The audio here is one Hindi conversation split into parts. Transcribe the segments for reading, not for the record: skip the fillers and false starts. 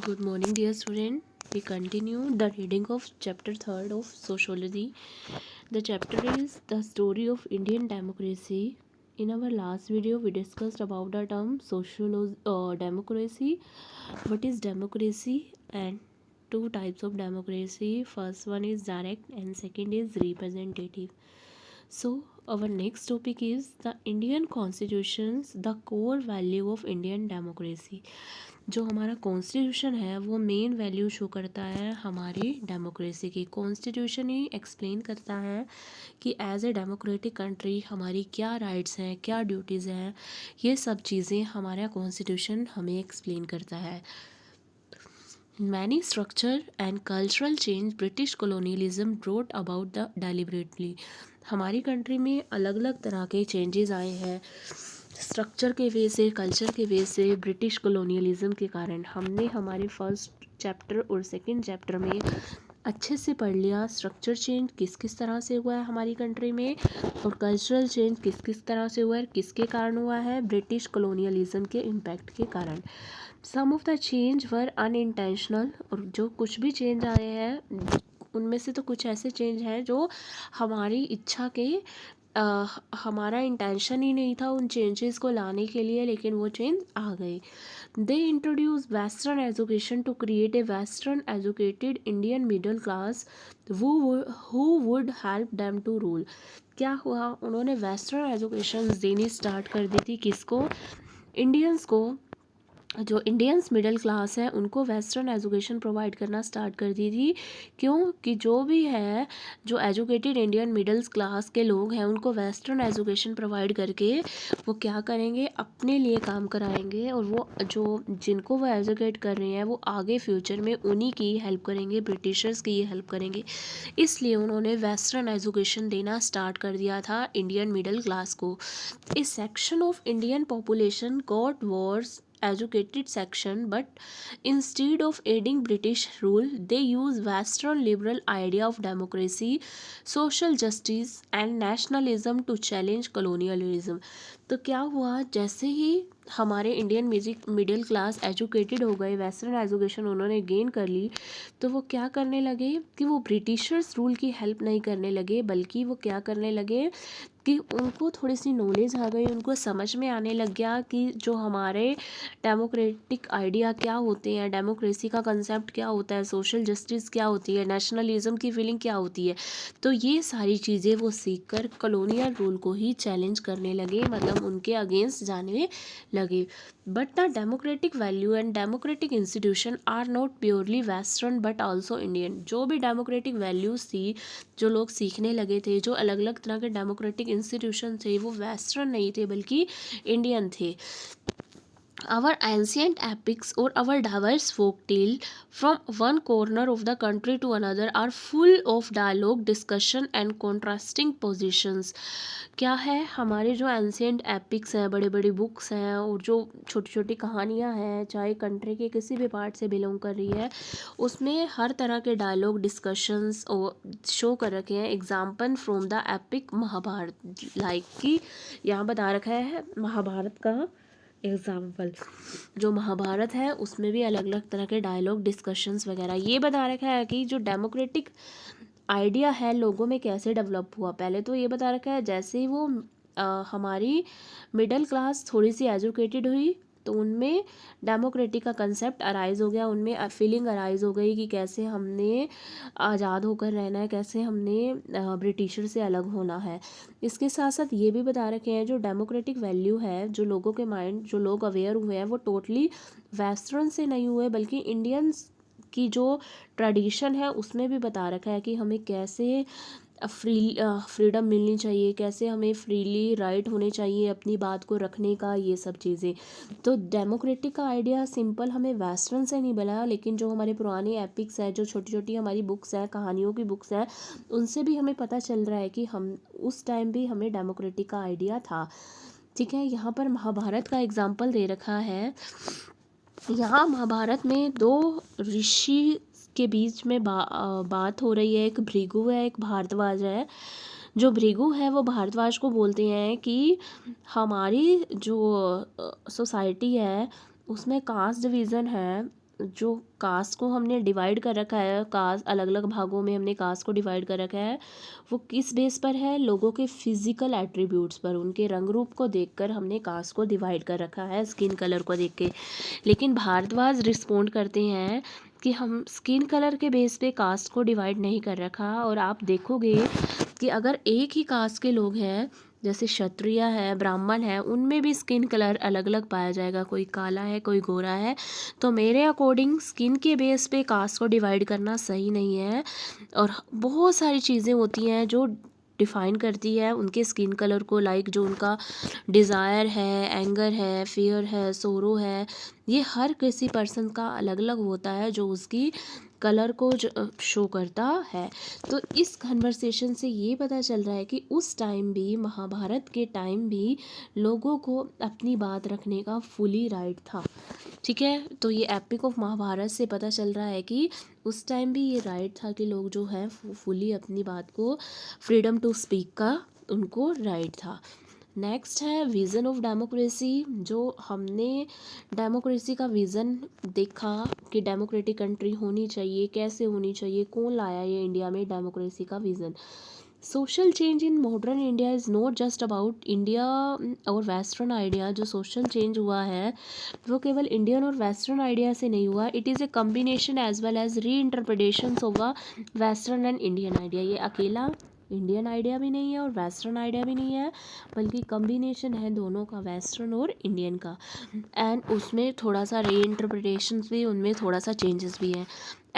Good morning, dear student. We continue the reading of chapter 3rd of Sociology. The chapter is the story of Indian democracy. In our last video, we discussed about the term democracy. What is democracy and two types of democracy. First one is direct and second is representative. So our next topic is the Indian constitutions, the core value of Indian democracy. जो हमारा कॉन्स्टिट्यूशन है वो मेन वैल्यू शो करता है हमारी डेमोक्रेसी की. कॉन्स्टिट्यूशन ही एक्सप्लेन करता है कि एज ए डेमोक्रेटिक कंट्री हमारी क्या राइट्स हैं, क्या ड्यूटीज़ हैं, ये सब चीज़ें हमारा कॉन्स्टिट्यूशन हमें एक्सप्लेन करता है. Many structure and cultural change British colonialism brought about the deliberately. हमारी कंट्री में अलग अलग तरह के चेंजेस आए हैं स्ट्रक्चर के वे से, कल्चर के वे से, ब्रिटिश कॉलोनियलिज्म के कारण. हमने हमारे फर्स्ट चैप्टर और सेकंड चैप्टर में अच्छे से पढ़ लिया स्ट्रक्चर चेंज किस किस तरह से हुआ है हमारी कंट्री में, और कल्चरल चेंज किस किस तरह से हुआ है, किसके कारण हुआ है, ब्रिटिश कॉलोनियलिज्म के इम्पैक्ट के कारण. Some of the change were unintentional, और जो कुछ भी चेंज आए हैं उनमें से तो कुछ ऐसे चेंज हैं जो हमारी इच्छा के हमारा इंटेंशन ही नहीं था उन चेंजेस को लाने के लिए, लेकिन वो चेंज आ गए. They introduce western education to create a western educated Indian middle class who would help them to rule. क्या हुआ, उन्होंने वेस्टर्न एजुकेशन देनी स्टार्ट कर दी थी. किसको? इंडियंस को. जो इंडियंस मिडिल क्लास है उनको वेस्टर्न एजुकेशन प्रोवाइड करना स्टार्ट कर दी थी. क्यों? कि जो भी है, जो एजुकेटेड इंडियन मिडिल क्लास के लोग हैं उनको वेस्टर्न एजुकेशन प्रोवाइड करके वो क्या करेंगे, अपने लिए काम कराएंगे, और वो जो जिनको वो एजुकेट कर रहे हैं वो आगे फ्यूचर में उन्हीं की हेल्प करेंगे, ब्रिटिशर्स की हेल्प करेंगे. इसलिए उन्होंने वेस्टर्न एजुकेशन देना स्टार्ट कर दिया था इंडियन मिडिल क्लास को. A section of Indian population got Wars educated section, but instead of aiding British rule they use western liberal idea of democracy, social justice and nationalism to challenge colonialism. तो क्या हुआ, जैसे ही हमारे इंडियन मिडिल क्लास एजुकेटेड हो गए, वेस्टर्न एजुकेशन उन्होंने गेन कर ली, तो वो क्या करने लगे कि वो ब्रिटिशर्स रूल की हेल्प नहीं करने लगे, बल्कि वो क्या करने लगे कि उनको थोड़ी सी नॉलेज आ गई, उनको समझ में आने लग गया कि जो हमारे डेमोक्रेटिक आइडिया क्या होते हैं, डेमोक्रेसी का कंसेप्ट क्या होता है, सोशल जस्टिस क्या होती है, नेशनलिज्म की फीलिंग क्या होती है. तो ये सारी चीज़ें वो सीख कर कॉलोनियल रूल को ही चैलेंज करने लगे, मतलब उनके अगेंस्ट जाने लगे. But the democratic value and democratic institution are not purely western but also Indian. जो भी डेमोक्रेटिक वैल्यूज़ थी जो लोग सीखने लगे थे, जो अलग अलग तरह के डेमोक्रेटिक इंस्टीट्यूशन थे, वो वेस्टर्न नहीं थे बल्कि इंडियन थे. Our ancient epics or our diverse folk tale from one corner of the country to another are full of dialogue, discussion and contrasting positions. क्या है, हमारे जो एंशियंट एपिक्स हैं, बड़े बड़ी बुक्स हैं, और जो छोटी छोटी कहानियाँ हैं, चाहे कंट्री के किसी भी पार्ट से बिलोंग कर रही है, उसमें हर तरह के डायलॉग, डिस्कशंस शो कर रखे हैं. Example from the epic Mahabharata, like कि यहाँ बता रखा है महाभारत का एग्जाम्पल. जो महाभारत है उसमें भी अलग अलग तरह के डायलॉग, डिस्कशंस वगैरह ये बता रखा है कि जो डेमोक्रेटिक आइडिया है लोगों में कैसे डेवलप हुआ. पहले तो ये बता रखा है जैसे ही वो हमारी मिडिल क्लास थोड़ी सी एजुकेटेड हुई तो उनमें डेमोक्रेटिक का कंसेप्ट अराइज हो गया, उनमें फीलिंग अराइज हो गई कि कैसे हमने आज़ाद होकर रहना है, कैसे हमने ब्रिटिशर से अलग होना है. इसके साथ साथ ये भी बता रखे हैं जो डेमोक्रेटिक वैल्यू है, जो लोगों के माइंड, जो लोग अवेयर हुए हैं वो टोटली वेस्टर्न से नहीं हुए बल्कि इंडियंस की जो ट्रेडिशन है उसमें भी बता रखा है कि हमें कैसे फ्रीडम मिलनी चाहिए, कैसे हमें फ्रीली राइट होने चाहिए अपनी बात को रखने का, ये सब चीज़ें. तो डेमोक्रेटिक का आइडिया सिंपल हमें वेस्टर्न से नहीं मिला, लेकिन जो हमारे पुराने एपिक्स है, जो छोटी छोटी हमारी बुक्स हैं, कहानियों की बुक्स हैं, उनसे भी हमें पता चल रहा है कि हम उस टाइम भी हमें डेमोक्रेटिक का आइडिया था. ठीक है, यहाँ पर महाभारत का एग्जाम्पल दे रखा है. यहाँ महाभारत में दो ऋषि के बीच में बात हो रही है. एक भृगु है, एक भारद्वाज है. जो भृगु है वो भारद्वाज को बोलते हैं कि हमारी जो सोसाइटी है उसमें कास्ट डिवीज़न है, जो कास्ट को हमने डिवाइड कर रखा है, कास्ट अलग अलग भागों में हमने कास्ट को डिवाइड कर रखा है, वो किस बेस पर है? लोगों के फिजिकल एट्रीब्यूट्स पर, उनके रंग रूप को देखकर हमने कास्ट को डिवाइड कर रखा है, स्किन कलर को देख के। लेकिन भारद्वाज रिस्पोंड करते हैं कि हम स्किन कलर के बेस पे कास्ट को डिवाइड नहीं कर रखा। और आप देखोगे कि अगर एक ही कास्ट के लोग हैं, जैसे क्षत्रिय है, ब्राह्मण है, उनमें भी स्किन कलर अलग अलग पाया जाएगा, कोई काला है, कोई गोरा है। तो मेरे अकॉर्डिंग स्किन के बेस पे कास्ट को डिवाइड करना सही नहीं है। और बहुत सारी चीज़ें होती हैं जो डिफ़ाइन करती है उनके स्किन कलर को, लाइक जो उनका डिज़ायर है, एंगर है, फियर है, सोरो है, ये हर किसी पर्सन का अलग अलग होता है जो उसकी कलर को शो करता है। तो इस कन्वर्सेशन से ये पता चल रहा है कि उस टाइम भी, महाभारत के टाइम भी, लोगों को अपनी बात रखने का फुली राइट था। ठीक है, तो ये एपिक ऑफ महाभारत से पता चल रहा है कि उस टाइम भी ये राइट था कि लोग जो है फुली अपनी बात को, फ्रीडम टू स्पीक का उनको राइट था। नेक्स्ट है विज़न ऑफ डेमोक्रेसी। जो हमने डेमोक्रेसी का विज़न देखा कि डेमोक्रेटिक कंट्री होनी चाहिए, कैसे होनी चाहिए, कौन लाया ये इंडिया में डेमोक्रेसी का vision. Social change in modern India is not just about India और वेस्टर्न आइडिया। जो सोशल चेंज हुआ है वो केवल इंडियन और वेस्टर्न आइडिया से नहीं हुआ, it is a combination as well as reinterpretation of a western and Indian idea. ये अकेला इंडियन आइडिया भी नहीं है और वेस्टर्न आइडिया भी नहीं है, बल्कि कम्बिनेशन है दोनों का, वेस्टर्न और इंडियन का। एंड उसमें थोड़ा सा री इंटरप्रिटेशंस भी, उनमें थोड़ा सा चेंजेस भी हैं।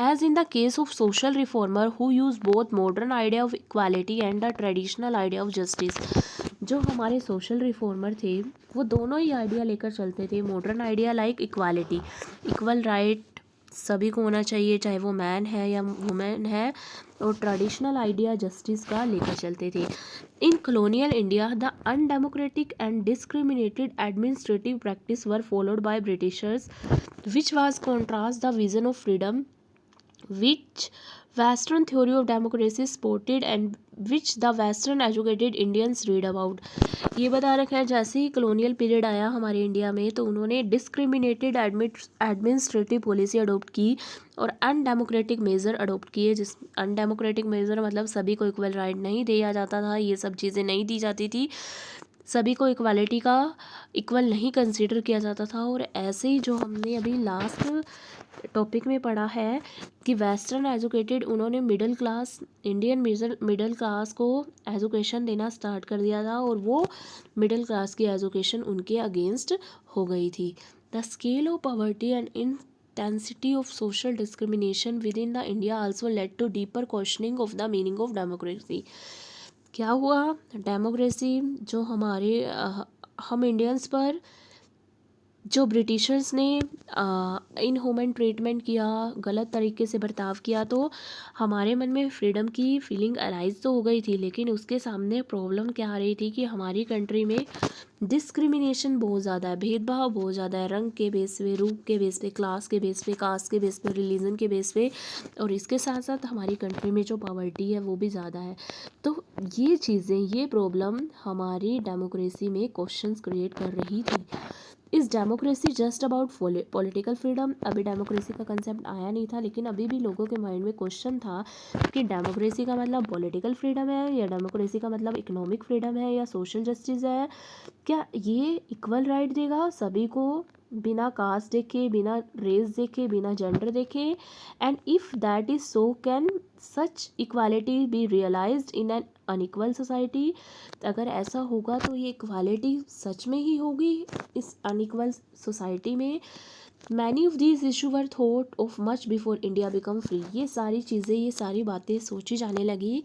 As in the case of social reformer who use both modern idea of equality and the traditional idea of justice. जो हमारे सोशल रिफॉर्मर थे वो दोनों ही आइडिया लेकर चलते थे। Modern idea like equality, equal right सभी को होना चाहिए, चाहे वो मैन है या वुमेन है, और ट्रेडिशनल आइडिया जस्टिस का लेकर चलते थे। इन colonial India, the undemocratic and discriminated administrative practice were followed by Britishers, which was contrast the vision of freedom which Western theory of democracy supported and which the Western educated Indians read about। ये बता रखा है जैसे ही कलोनियल पीरियड आया हमारे इंडिया में तो उन्होंने डिस्क्रिमिनेटेड एडमिनिस्ट्रेटिव पॉलिसी अडोप्ट की और अनडेमोक्रेटिक मेज़र अडोप्ट किए। जिस अनडेमोक्रेटिक मेज़र मतलब सभी को इक्वल राइट नहीं दिया जाता था, ये सब चीज़ें नहीं दी जाती थी, सभी को इक्वालिटी का इक्वल नहीं कंसीडर किया जाता था। और ऐसे ही जो हमने अभी लास्ट टॉपिक में पढ़ा है कि वेस्टर्न एजुकेटेड, उन्होंने middle class, Indian middle class को एजुकेशन देना स्टार्ट कर दिया था और वो मिडिल क्लास की एजुकेशन उनके अगेंस्ट हो गई थी। The scale of poverty and intensity of social discrimination within the India also led to deeper questioning of the meaning of democracy. क्या हुआ, डेमोक्रेसी जो हमारे हम इंडियंस पर जो ब्रिटिशर्स ने इनह्यूमन ट्रीटमेंट किया, गलत तरीके से बर्ताव किया, तो हमारे मन में फ्रीडम की फीलिंग अराइज तो हो गई थी, लेकिन उसके सामने प्रॉब्लम क्या आ रही थी कि हमारी कंट्री में डिस्क्रिमिनेशन बहुत ज़्यादा है, भेदभाव बहुत ज़्यादा है, रंग के बेस पे, रूप के बेस पे, क्लास के बेस पे, कास्ट के बेस पे, रिलीजन के बेस पे, और इसके साथ साथ हमारी कंट्री में जो पॉवर्टी है वो भी ज़्यादा है। तो ये चीज़ें, ये प्रॉब्लम हमारी डेमोक्रेसी में क्वेश्चंस क्रिएट कर रही थी। इस democracy just about political freedom, अभी डेमोक्रेसी का कंसेप्ट आया नहीं था, लेकिन अभी भी लोगों के माइंड में क्वेश्चन था कि डेमोक्रेसी का मतलब पॉलिटिकल फ्रीडम है या डेमोक्रेसी का मतलब इकोनॉमिक फ्रीडम है या सोशल जस्टिस है, क्या ये इक्वल राइट देगा सभी को, बिना कास्ट देखे, बिना रेस देखे, बिना जेंडर देखे, and if that is so can such equality be realised in an unequal society. अगर ऐसा होगा तो ये इक्वालिटी सच में ही होगी इस अनइक्वल सोसाइटी में। Many of these issue were thought of much before India become free. ये सारी चीज़ें, ये सारी बातें सोची जाने लगी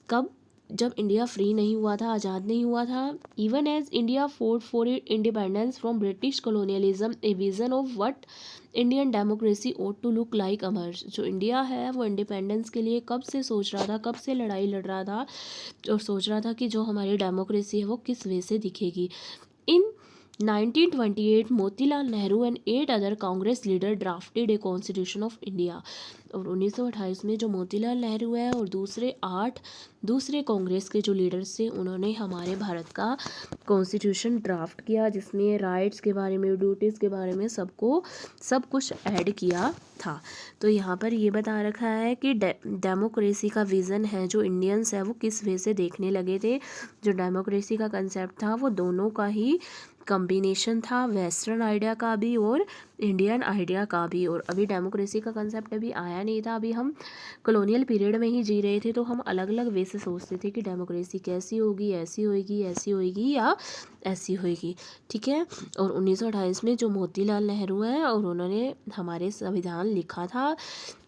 कब, जब इंडिया फ्री नहीं हुआ था, आज़ाद नहीं हुआ था। Even as India fought for independence from British colonialism, a vision of what Indian democracy ought to look like emerge. जो इंडिया है वो इंडिपेंडेंस के लिए कब से सोच रहा था, कब से लड़ाई लड़ रहा था और सोच रहा था कि जो हमारी डेमोक्रेसी है वो किस वे से दिखेगी। इन 1928 Motilal Nehru and 8 other Congress leader drafted a constitution of India. और 1928 में जो मोतीलाल नेहरू है और दूसरे कांग्रेस के जो लीडर्स थे उन्होंने हमारे भारत का कॉन्स्टिट्यूशन ड्राफ्ट किया, जिसमें राइट्स के बारे में, ड्यूटीज़ के बारे में सब कुछ ऐड किया था। तो यहाँ पर ये बता रखा है कि डेमोक्रेसी का विज़न है जो इंडियंस है वो किस वे से देखने लगे थे। जो डेमोक्रेसी का कंसेप्ट था वो दोनों का ही कॉम्बिनेशन था, वेस्टर्न आइडिया का भी और इंडियन आइडिया का भी। और अभी डेमोक्रेसी का कंसेप्ट अभी आया नहीं था, अभी हम कॉलोनियल पीरियड में ही जी रहे थे, तो हम अलग अलग वे से सोचते थे कि डेमोक्रेसी कैसी होगी, ऐसी होगी, ऐसी होगी या ऐसी होगी, ठीक है। और 1928 में जो मोतीलाल नेहरू हैं और उन्होंने हमारे संविधान लिखा था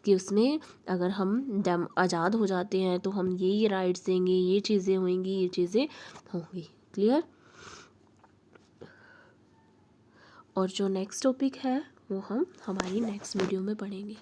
कि उसमें अगर हम आज़ाद हो जाते हैं तो हम ये राइट्स देंगे, ये चीज़ें होंगी, ये चीज़ें होंगी। क्लियर। और जो नेक्स्ट टॉपिक है वो हम हमारी नेक्स्ट वीडियो में पढ़ेंगे।